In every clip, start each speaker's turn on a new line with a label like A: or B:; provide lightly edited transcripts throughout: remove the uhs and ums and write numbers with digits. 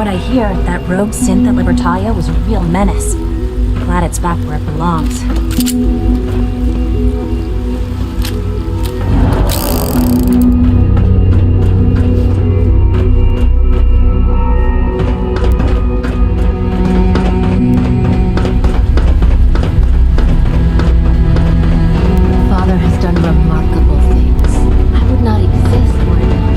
A: what I hear, that rogue synth at Libertalia was a real menace. Glad it's back where it belongs.
B: Father has done remarkable things. I would not exist were it not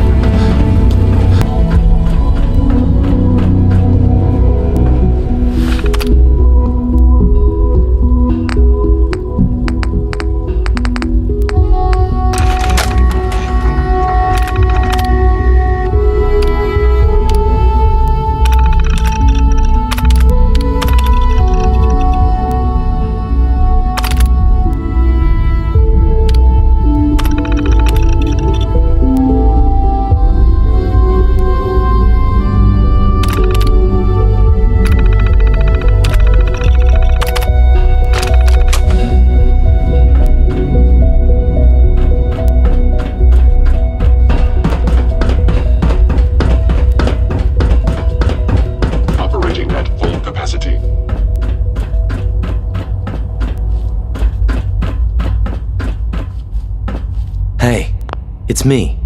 C: It's me.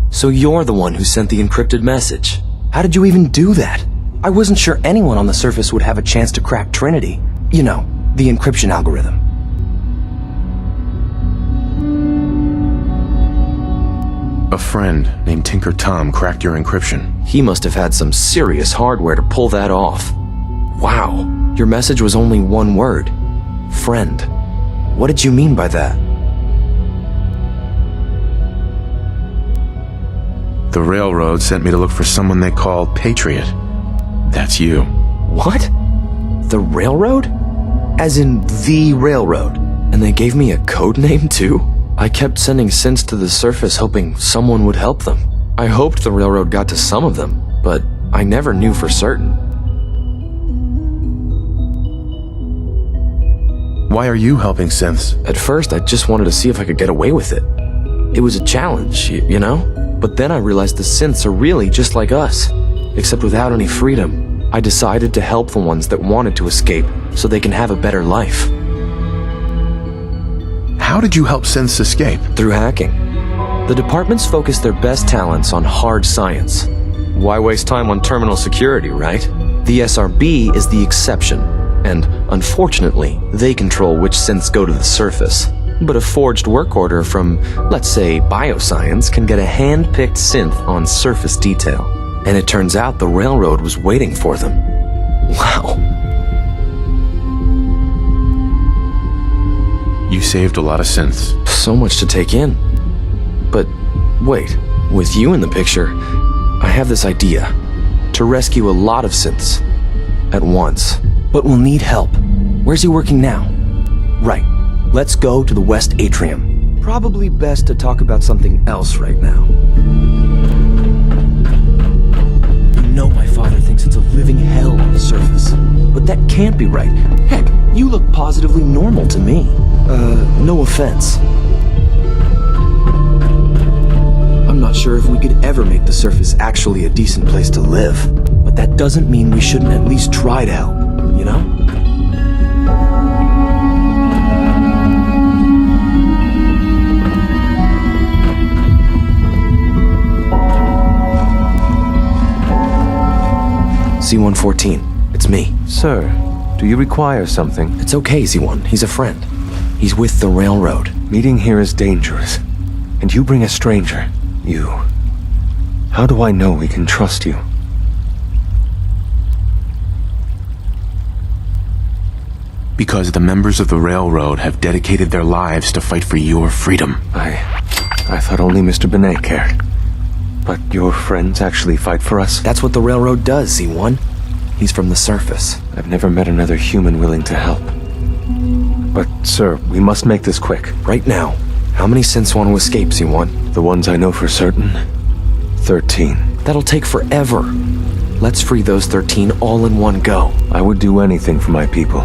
C: So you're the one who sent the encrypted message. How did you even do that? I wasn't sure anyone on the surface would have a chance to crack Trinity. You know, the encryption algorithm.
D: A friend named Tinker Tom cracked your encryption.
C: He must have had some serious hardware to pull that off. Wow, your message was only one word. Friend. What did you mean by that?
D: The railroad sent me to look for someone they call Patriot. That's you.
C: What? The railroad? As in the railroad? And they gave me a code name too? I kept sending synths to the surface hoping someone would help them. I hoped the railroad got to some of them, but I never knew for certain.
D: Why are you helping synths?
C: At first, I just wanted to see if I could get away with it. It was a challenge, you know? But then I realized the synths are really just like us, except without any freedom. I decided to help the ones that wanted to escape so they can have a better life.
D: How did you help synths escape?
C: Through hacking. The departments focus their best talents on hard science. Why waste time on terminal security, right? The SRB is the exception, and unfortunately, they control which synths go to the surface. But a forged work order from, let's say, bioscience can get a hand-picked synth on surface detail. And it turns out the railroad was waiting for them. Wow.
D: You saved a lot of synths.
C: So much to take in. But wait, with you in the picture, I have this idea. To rescue a lot of synths. At once. But we'll need help. Where's he working now? Right. Let's go to the West Atrium. Probably best to talk about something else right now. You know my father thinks it's a living hell on the surface. But that can't be right. Heck, you look positively normal to me. No offense. I'm not sure if we could ever make the surface actually a decent place to live. But that doesn't mean we shouldn't at least try to help, you know? C-114, it's me.
E: Sir, do you require something?
C: It's okay, Z1. He's a friend. He's with the railroad.
E: Meeting here is dangerous. And you bring a stranger. You. How do I know we can trust you?
D: Because the members of the railroad have dedicated their lives to fight for your freedom.
E: I thought only Mr. Benet cared. But your friends actually fight for us?
C: That's what the railroad does, Z1. He's from the surface.
E: I've never met another human willing to help. But, sir, we must make this quick.
C: Right now, how many synths want to escape, Z1?
E: The ones I know for certain? 13.
C: That'll take forever. Let's free those 13 all in one go.
E: I would do anything for my people.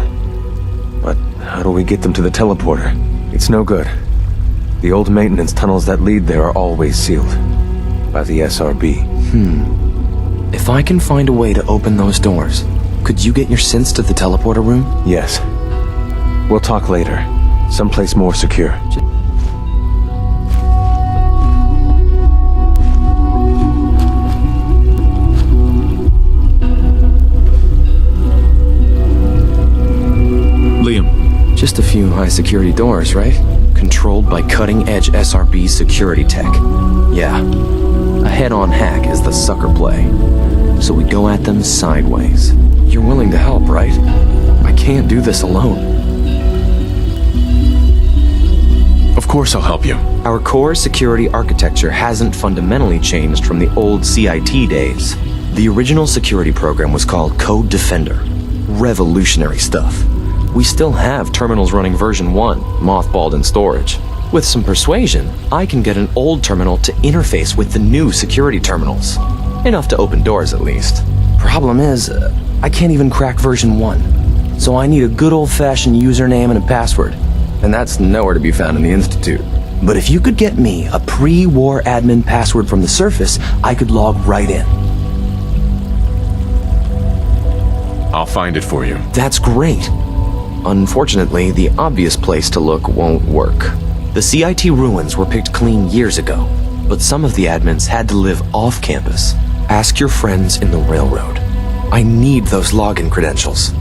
E: But how do we get them to the teleporter? It's no good. The old maintenance tunnels that lead there are always sealed. By the SRB.
C: If I can find a way to open those doors, could you get your synths to the teleporter room?
E: Yes. We'll talk later. Someplace more secure.
D: Liam,
C: Just a few high-security doors, right? Controlled by cutting-edge SRB security tech. Yeah. A head-on hack is the sucker play. So we go at them sideways. You're willing to help, right? I can't do this alone.
D: of course I'll help you.
C: Our core security architecture hasn't fundamentally changed from the old CIT days. The original security program was called Code Defender. Revolutionary stuff. We still have terminals running version 1, mothballed in storage. With some persuasion, I can get an old terminal to interface with the new security terminals. Enough to open doors, at least. Problem is, I can't even crack version 1. So I need a good old-fashioned username and a password. And that's nowhere to be found in the Institute. But if you could get me a pre-war admin password from the surface, I could log right in.
D: I'll find it for you.
C: That's great. Unfortunately, the obvious place to look won't work. The CIT ruins were picked clean years ago, but some of the admins had to live off campus. Ask your friends in the railroad. I need those login credentials.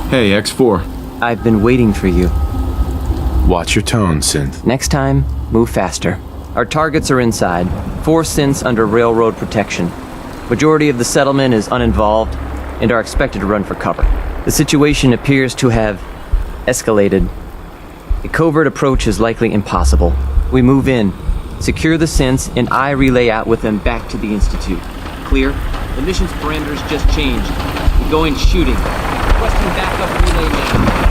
D: Hey, X4.
F: I've been waiting for you.
D: Watch your tone, Synth.
F: Next time, move faster. Our targets are inside. 4 synths under railroad protection. Majority of the settlement is uninvolved and are expected to run for cover. The situation appears to have escalated. A covert approach is likely impossible. We move in, secure the synths, and I relay out with them back to the Institute. Clear? The mission's parameters just changed. We're going shooting. Requesting backup relay now.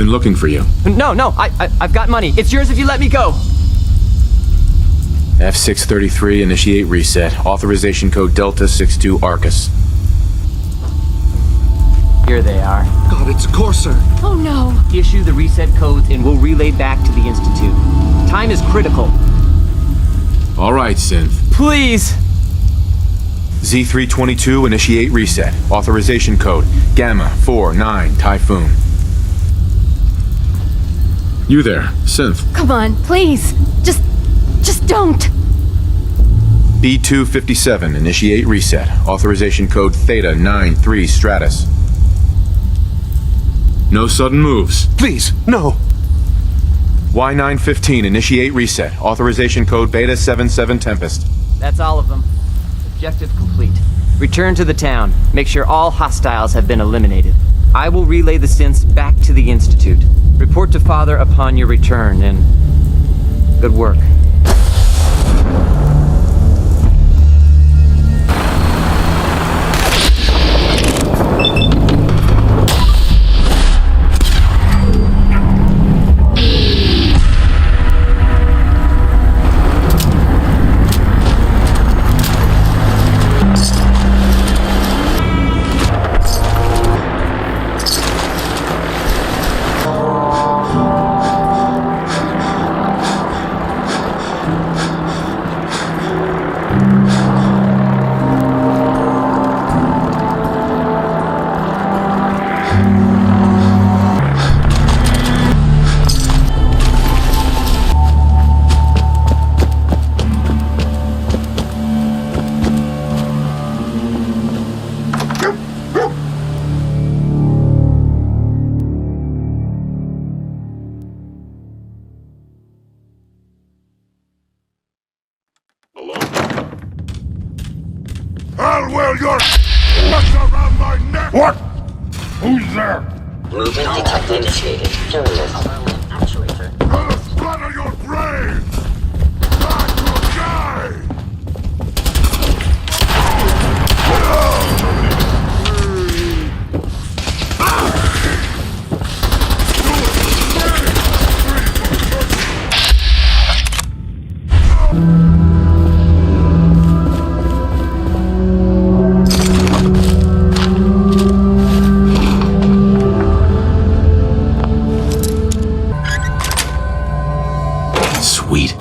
D: been looking for you.
F: No, I've got money. It's yours if you let me go.
D: F633, initiate reset. Authorization code Delta 62 Arcus.
F: Here they are.
G: God, it's a Corsair.
B: Oh no!
F: Issue the reset codes and we'll relay back to the Institute. Time is critical.
D: All right, Synth.
F: Please!
D: Z322, initiate reset. Authorization code Gamma 49 Typhoon. You there, Synth.
B: Come on, please! Just don't!
D: B257, initiate reset. Authorization code Theta 93 Stratus. No sudden moves.
E: Please, no.
D: Y915, initiate reset. Authorization code Beta 77 Tempest.
F: That's all of them. Objective complete. Return to the town. Make sure all hostiles have been eliminated. I will relay the synths back to the Institute. Report to Father upon your return, and good work.
H: Well, your what's around my neck? What? Who's there?
I: Movement detector initiated. Journalist. Actuator.
H: Splatter your brain! Back to die!
D: Sweet.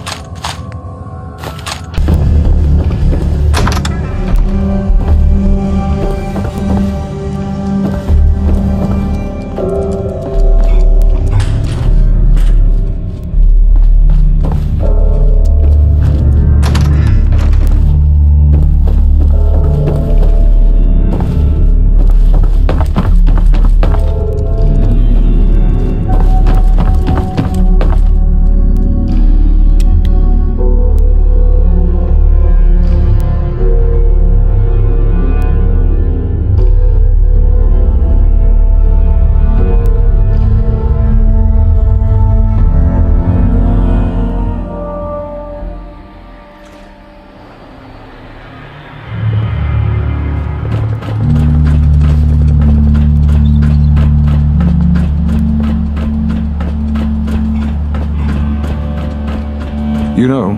E: You know,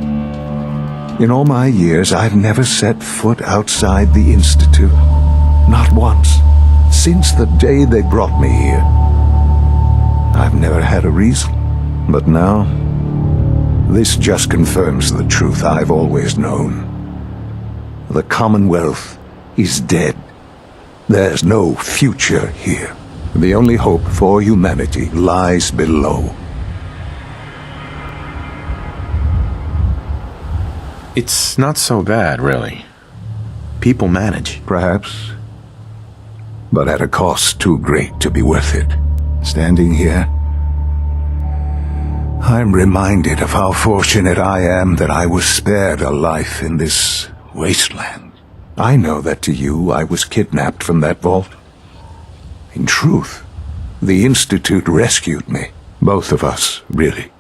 E: in all my years, I've never set foot outside the Institute. Not once. Since the day they brought me here. I've never had a reason. But now, this just confirms the truth I've always known. The Commonwealth is dead. There's no future here. The only hope for humanity lies below.
D: It's not so bad, really. People manage.
E: Perhaps, but at a cost too great to be worth it. Standing here, I'm reminded of how fortunate I am that I was spared a life in this wasteland. I know that to you I was kidnapped from that vault. In truth, the Institute rescued me. Both of us, really.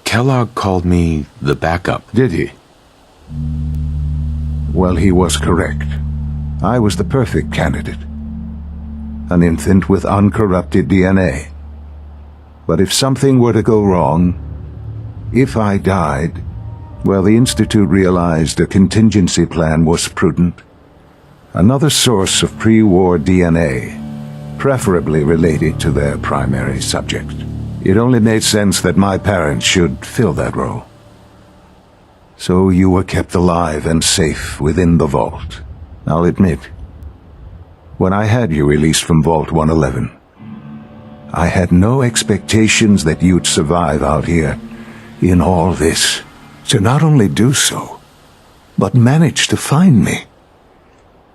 D: Kellogg called me the backup.
E: Did he? Well, he was correct. I was the perfect candidate. An infant with uncorrupted DNA. But if something were to go wrong, if I died, well, the Institute realized a contingency plan was prudent. Another source of pre-war DNA, preferably related to their primary subject. It only made sense that my parents should fill that role. So you were kept alive and safe within the vault. I'll admit, when I had you released from Vault 111, I had no expectations that you'd survive out here in all this. To not only do so, but manage to find me.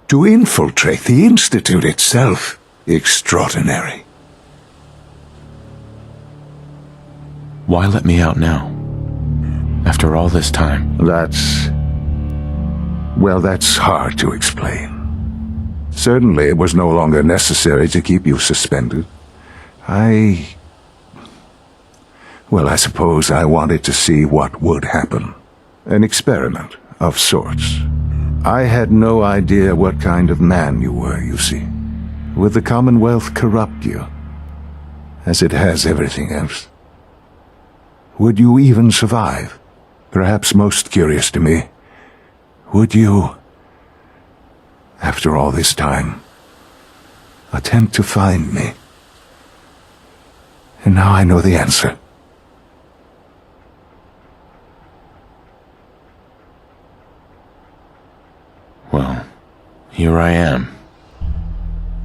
E: To infiltrate the Institute itself. Extraordinary.
D: Why let me out now? After all this time?
E: That's hard to explain. Certainly it was no longer necessary to keep you suspended. I suppose I wanted to see what would happen. An experiment of sorts. I had no idea what kind of man you were, you see. Would the Commonwealth corrupt you, as it has everything else? Would you even survive? Perhaps most curious to me, would you, after all this time, attempt to find me? And now I know the answer.
D: Well, here I am.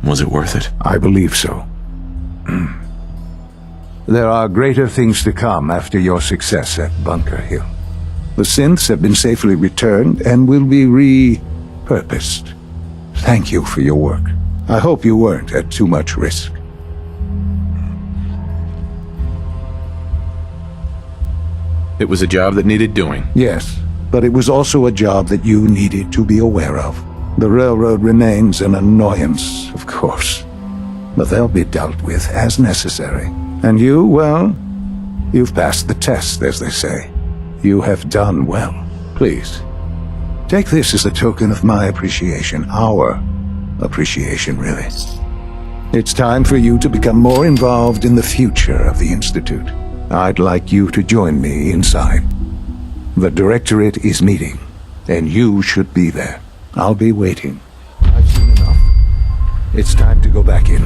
D: Was it worth it?
E: I believe so. There are greater things to come after your success at Bunker Hill. The synths have been safely returned and will be repurposed. Thank you for your work. I hope you weren't at too much risk.
D: It was a job that needed doing.
E: Yes, but it was also a job that you needed to be aware of. The railroad remains an annoyance, of course, but they'll be dealt with as necessary. And you, well, you've passed the test, as they say. You have done well. Please, take this as a token of my appreciation, our appreciation, really. It's time for you to become more involved in the future of the Institute. I'd like you to join me inside. The Directorate is meeting, and you should be there. I'll be waiting. I've seen enough. It's time to go back in.